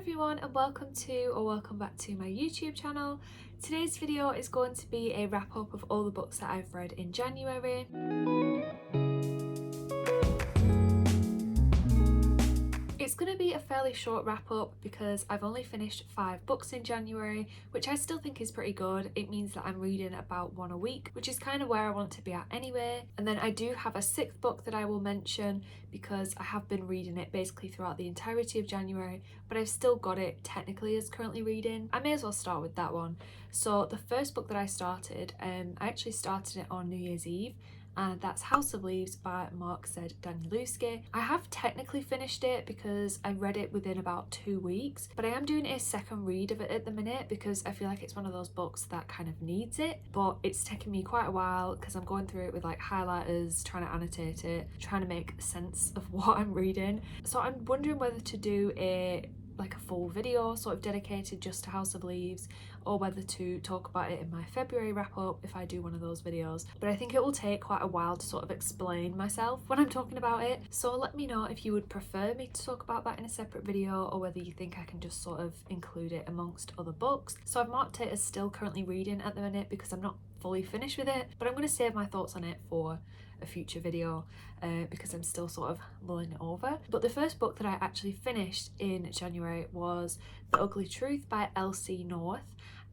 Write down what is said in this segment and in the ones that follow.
everyone, and welcome back to my YouTube channel. Today's video is going to be a wrap up of all the books that I've read in January. It's going to be a fairly short wrap up because I've only finished 5 books in January, which I still think is pretty good. It means that I'm reading about 1 a week, which is kind of where I want to be at anyway. And then I do have a 6th book that I will mention because I have been reading it basically throughout the entirety of January, but I've still got it technically as currently reading. I may as well start with that one. So the first book that I started, I actually started it on New Year's Eve, and that's House of Leaves by Mark Z. Danielewski. I have technically finished it because I read it within about 2 weeks, but I am doing a second read of it at the minute because I feel like it's one of those books that kind of needs it, but it's taken me quite a while because I'm going through it with like highlighters, trying to annotate it, trying to make sense of what I'm reading. So I'm wondering whether to do a full video sort of dedicated just to House of Leaves, or whether to talk about it in my February wrap up if I do one of those videos. But I think it will take quite a while to sort of explain myself when I'm talking about it, so let me know if you would prefer me to talk about that in a separate video, or whether you think I can just sort of include it amongst other books. So I've marked it as still currently reading at the minute because I'm not fully finished with it, but I'm going to save my thoughts on it for a future video because I'm still sort of mulling it over. But the first book that I actually finished in January was The Ugly Truth by Elsie North.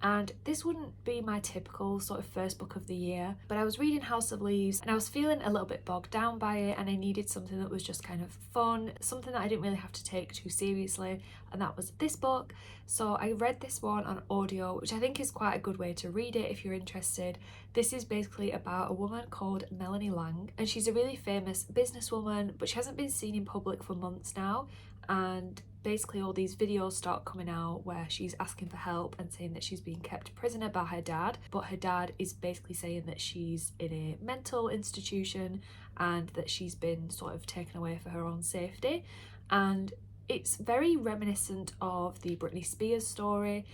And this wouldn't be my typical sort of first book of the year, but I was reading House of Leaves and I was feeling a little bit bogged down by it, and I needed something that was just kind of fun, something that I didn't really have to take too seriously, and that was this book. So I read this one on audio, which I think is quite a good way to read it if you're interested. This is basically about a woman called Melanie Lang, and she's a really famous businesswoman, but she hasn't been seen in public for months now, and basically all these videos start coming out where she's asking for help and saying that she's being kept prisoner by her dad, but her dad is basically saying that she's in a mental institution and that she's been sort of taken away for her own safety. And it's very reminiscent of the Britney Spears story,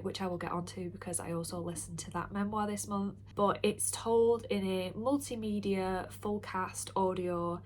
which I will get onto because I also listened to that memoir this month, but it's told in a multimedia full cast audio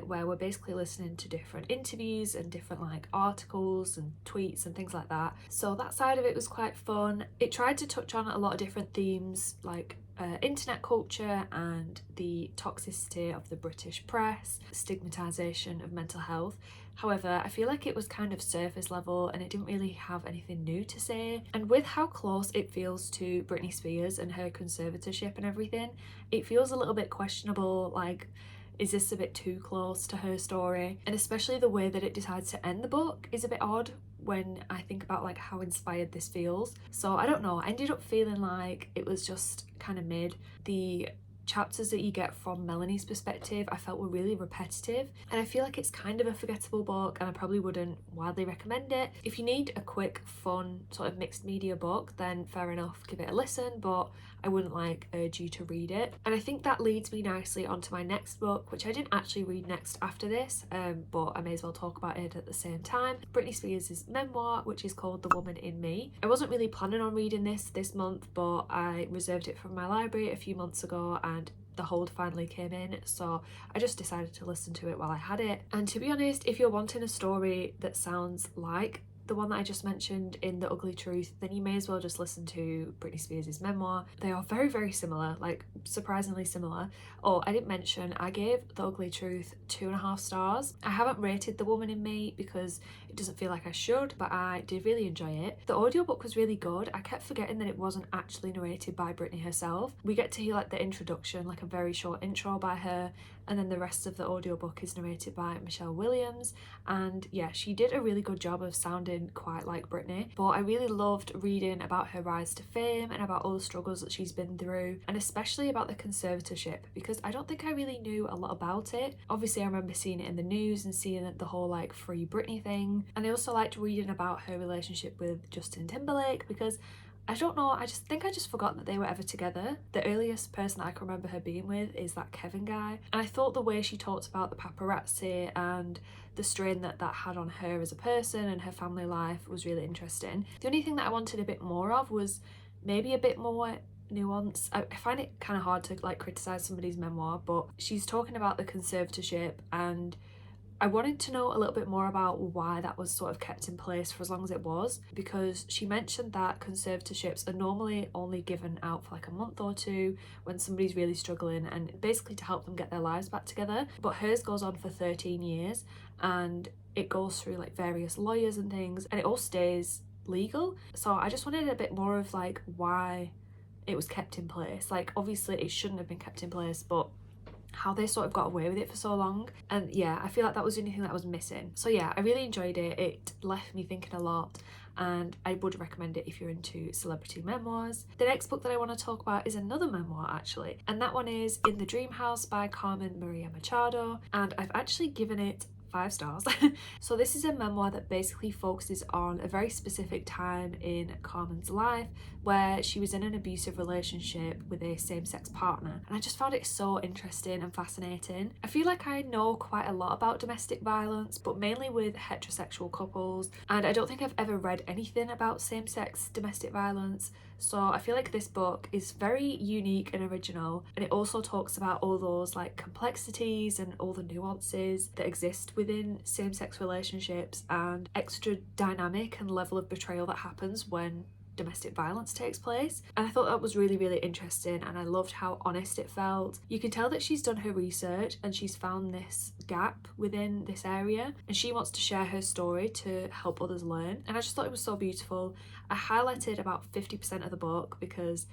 where we're basically listening to different interviews and different like articles and tweets and things like that. So that side of it was quite fun. It tried to touch on a lot of different themes like internet culture and the toxicity of the British press, stigmatisation of mental health. However, I feel like it was kind of surface level and it didn't really have anything new to say. And with how close it feels to Britney Spears and her conservatorship and everything, it feels a little bit questionable, like, is this a bit too close to her story? And especially the way that it decides to end the book is a bit odd when I think about like how inspired this feels. So I don't know, I ended up feeling like it was just kind of mid. The chapters that you get from Melanie's perspective I felt were really repetitive, and I feel like it's kind of a forgettable book and I probably wouldn't widely recommend it. If you need a quick fun sort of mixed media book, then fair enough, give it a listen, but I wouldn't like urge you to read it. And I think that leads me nicely onto my next book, which I didn't actually read next after this, but I may as well talk about it at the same time. Britney Spears' memoir, which is called The Woman in Me. I wasn't really planning on reading this month, but I reserved it from my library a few months ago and the hold finally came in, so I just decided to listen to it while I had it. And to be honest, if you're wanting a story that sounds like the one that I just mentioned in The Ugly Truth, then you may as well just listen to Britney Spears' memoir. They are very, very similar, like surprisingly similar. Oh, I didn't mention, I gave The Ugly Truth 2.5 stars. I haven't rated The Woman in Me because it doesn't feel like I should, but I did really enjoy it. The audiobook was really good. I kept forgetting that it wasn't actually narrated by Britney herself. We get to hear like the introduction, like a very short intro by her, and then the rest of the audiobook is narrated by Michelle Williams. And yeah, she did a really good job of sounding quite like Britney, but I really loved reading about her rise to fame and about all the struggles that she's been through, and especially about the conservatorship, because I don't think I really knew a lot about it. Obviously I remember seeing it in the news and seeing the whole like Free Britney thing, and I also liked reading about her relationship with Justin Timberlake because I don't know, I just forgot that they were ever together. The earliest person I can remember her being with is that Kevin guy. And I thought the way she talked about the paparazzi and the strain that that had on her as a person and her family life was really interesting. The only thing that I wanted a bit more of was maybe a bit more nuance. I find it kind of hard to like criticize somebody's memoir, but she's talking about the conservatorship and I wanted to know a little bit more about why that was sort of kept in place for as long as it was, because she mentioned that conservatorships are normally only given out for like a month or two when somebody's really struggling, and basically to help them get their lives back together. But hers goes on for 13 years and it goes through like various lawyers and things, and it all stays legal. So I just wanted a bit more of like why it was kept in place. Like obviously it shouldn't have been kept in place, but how they sort of got away with it for so long. And yeah, I feel like that was the only thing that was missing. So yeah, I really enjoyed it. It left me thinking a lot, and I would recommend it if you're into celebrity memoirs. The next book that I want to talk about is another memoir actually, and that one is In the Dreamhouse by Carmen Maria Machado, and I've actually given it 5 stars. So this is a memoir that basically focuses on a very specific time in Carmen's life where she was in an abusive relationship with a same-sex partner, and I just found it so interesting and fascinating. I feel like I know quite a lot about domestic violence, but mainly with heterosexual couples, and I don't think I've ever read anything about same-sex domestic violence. So I feel like this book is very unique and original, and it also talks about all those like complexities and all the nuances that exist within same-sex relationships and extra dynamic and level of betrayal that happens when domestic violence takes place. And I thought that was really, really interesting, and I loved how honest it felt. You can tell that she's done her research and she's found this gap within this area, and she wants to share her story to help others learn. And I just thought it was so beautiful. I highlighted about 50% of the book because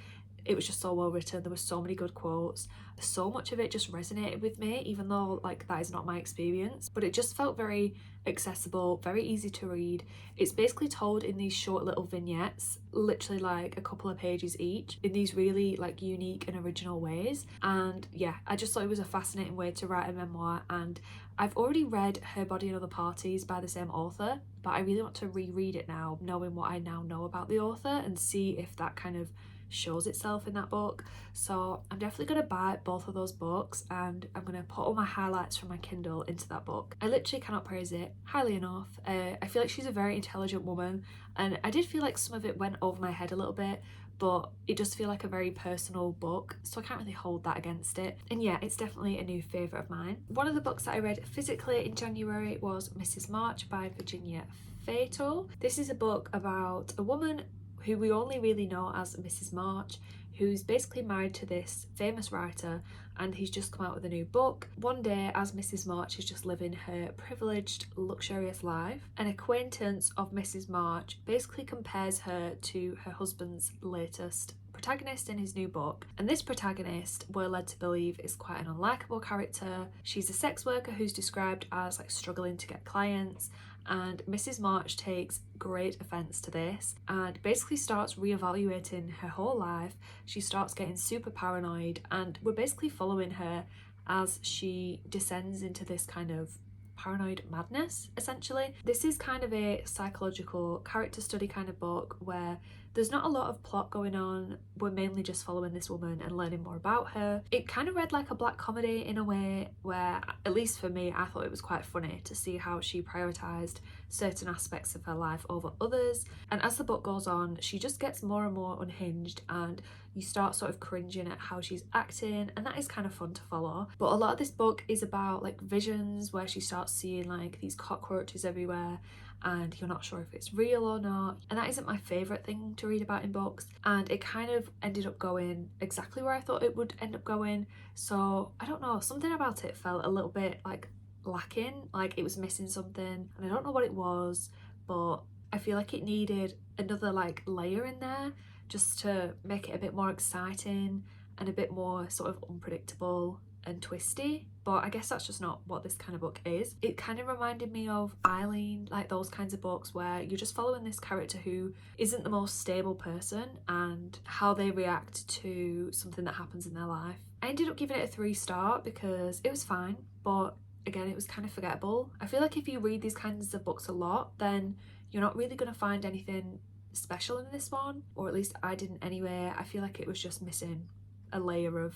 it was just so well written. There were so many good quotes. So much of it just resonated with me, even though like that is not my experience, but it just felt very accessible, very easy to read. It's basically told in these short little vignettes, literally like a couple of pages each, in these really like unique and original ways. And yeah, I just thought it was a fascinating way to write a memoir. And I've already read Her Body and Other Parties by the same author, but I really want to reread it now, knowing what I now know about the author, and see if that kind of shows itself in that book. So I'm definitely going to buy both of those books, and I'm going to put all my highlights from my Kindle into that book. I literally cannot praise it highly enough. I feel like she's a very intelligent woman, and I did feel like some of it went over my head a little bit, but it does feel like a very personal book, so I can't really hold that against it. And yeah, it's definitely a new favourite of mine. One of the books that I read physically in January was Mrs. March by Virginia Fatal. This is a book about a woman who we only really know as Mrs. March, who's basically married to this famous writer, and he's just come out with a new book. One day, as Mrs. March is just living her privileged, luxurious life, an acquaintance of Mrs. March basically compares her to her husband's latest protagonist in his new book. And this protagonist, we're led to believe, is quite an unlikable character. She's a sex worker who's described as like struggling to get clients, and Mrs. March takes great offence to this and basically starts reevaluating her whole life. She starts getting super paranoid, and we're basically following her as she descends into this kind of paranoid madness, essentially. This is kind of a psychological character study kind of book where there's not a lot of plot going on. We're mainly just following this woman and learning more about her. It kind of read like a black comedy in a way where, at least for me, I thought it was quite funny to see how she prioritised certain aspects of her life over others. And as the book goes on, she just gets more and more unhinged, and you start sort of cringing at how she's acting, and that is kind of fun to follow. But a lot of this book is about like visions where she starts seeing like these cockroaches everywhere, and you're not sure if it's real or not, and that isn't my favourite thing to read about in books, and it kind of ended up going exactly where I thought it would end up going. So I don't know, something about it felt a little bit like lacking, like it was missing something, and I don't know what it was, but I feel like it needed another like layer in there just to make it a bit more exciting and a bit more sort of unpredictable and twisty. But I guess that's just not what this kind of book is. It kind of reminded me of Eileen, like those kinds of books where you're just following this character who isn't the most stable person and how they react to something that happens in their life. I ended up giving it a 3-star because it was fine, but again, it was kind of forgettable. I feel like if you read these kinds of books a lot, then you're not really going to find anything special in this one, or at least I didn't anyway. I feel like it was just missing a layer of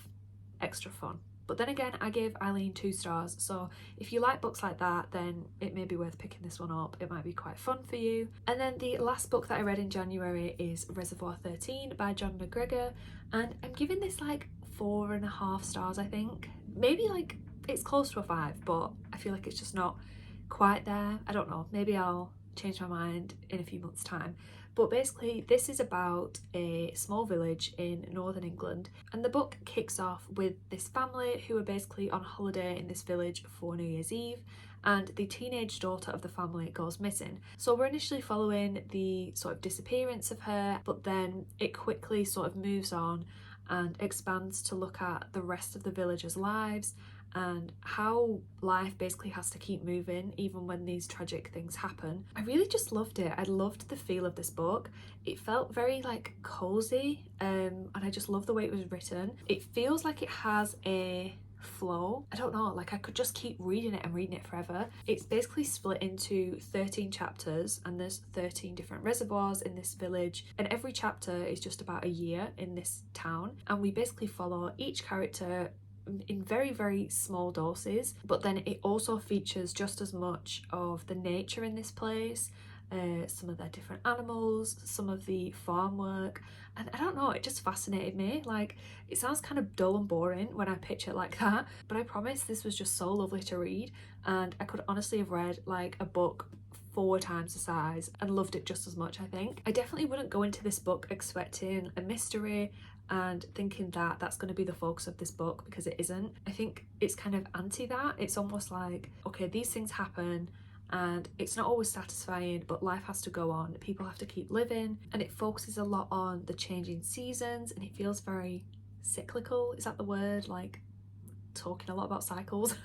extra fun. But then again, I gave Eileen 2 stars, so if you like books like that, then it may be worth picking this one up. It might be quite fun for you. And then the last book that I read in January is Reservoir 13 by John McGregor, and I'm giving this like 4.5 stars, I think. Maybe like It's close to a 5, but I feel like it's just not quite there. I don't know, maybe I'll change my mind in a few months' time. But basically, this is about a small village in northern England, and the book kicks off with this family who are basically on holiday in this village for New Year's Eve, and the teenage daughter of the family goes missing. So we're initially following the sort of disappearance of her, but then it quickly sort of moves on and expands to look at the rest of the villagers' lives and how life basically has to keep moving even when these tragic things happen. I really just loved it. I loved the feel of this book. It felt very like cozy, and I just love the way it was written. It feels like it has a flow. I don't know, like I could just keep reading it and reading it forever. It's basically split into 13 chapters, and there's 13 different reservoirs in this village, and every chapter is just about a year in this town, and we basically follow each character in very, very small doses, but then it also features just as much of the nature in this place, some of their different animals, some of the farm work, and I don't know, it just fascinated me. Like, it sounds kind of dull and boring when I pitch it like that, but I promise this was just so lovely to read, and I could honestly have read like a book 4 times the size and loved it just as much. I think I definitely wouldn't go into this book expecting a mystery and thinking that that's going to be the focus of this book, because it isn't. I think it's kind of anti that. It's almost like, okay, these things happen and it's not always satisfying, but life has to go on, people have to keep living, and it focuses a lot on the changing seasons, and it feels very cyclical, is that the word? Like, talking a lot about cycles.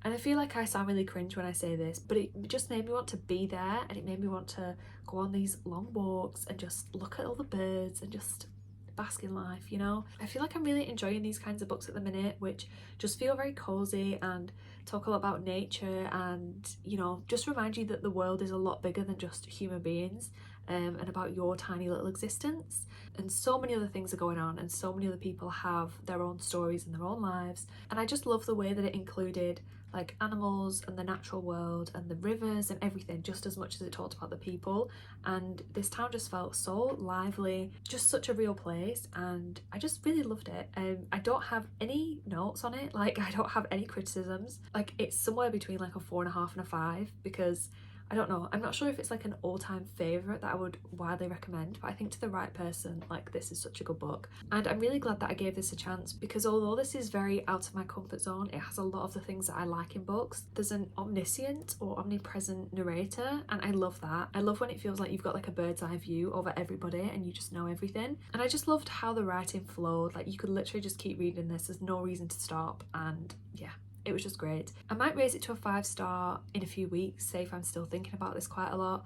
And I feel like I sound really cringe when I say this, but it just made me want to be there, and it made me want to go on these long walks and just look at all the birds and just bask in life, you know? I feel like I'm really enjoying these kinds of books at the minute, which just feel very cozy and talk a lot about nature, and, you know, just remind you that the world is a lot bigger than just human beings, and about your tiny little existence. And so many other things are going on, and so many other people have their own stories and their own lives. And I just love the way that it included like animals and the natural world and the rivers and everything, just as much as it talked about the people. And this town just felt so lively, just such a real place, and I just really loved it. I don't have any notes on it, like I don't have any criticisms. Like, it's somewhere between like a 4.5 and a 5, because I don't know, I'm not sure if it's like an all-time favourite that I would widely recommend, but I think to the right person, like, this is such a good book. And I'm really glad that I gave this a chance, because although this is very out of my comfort zone, it has a lot of the things that I like in books. There's an omniscient or omnipresent narrator, and I love that. I love when it feels like you've got like a bird's eye view over everybody and you just know everything. And I just loved how the writing flowed. Like, you could literally just keep reading this, there's no reason to stop, and yeah, it was just great. I might raise it to a 5-star in a few weeks, say if I'm still thinking about this quite a lot.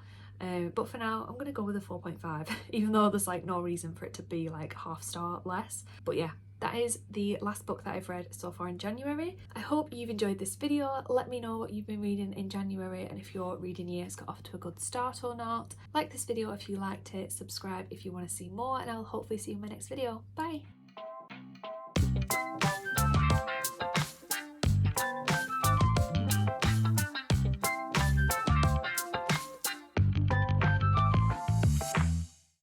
But for now, I'm gonna go with a 4.5, even though there's like no reason for it to be like half-star less. But yeah, that is the last book that I've read so far in January. I hope you've enjoyed this video. Let me know what you've been reading in January, and if your reading year's got off to a good start or not. Like this video if you liked it, subscribe if you want to see more, and I'll hopefully see you in my next video. Bye!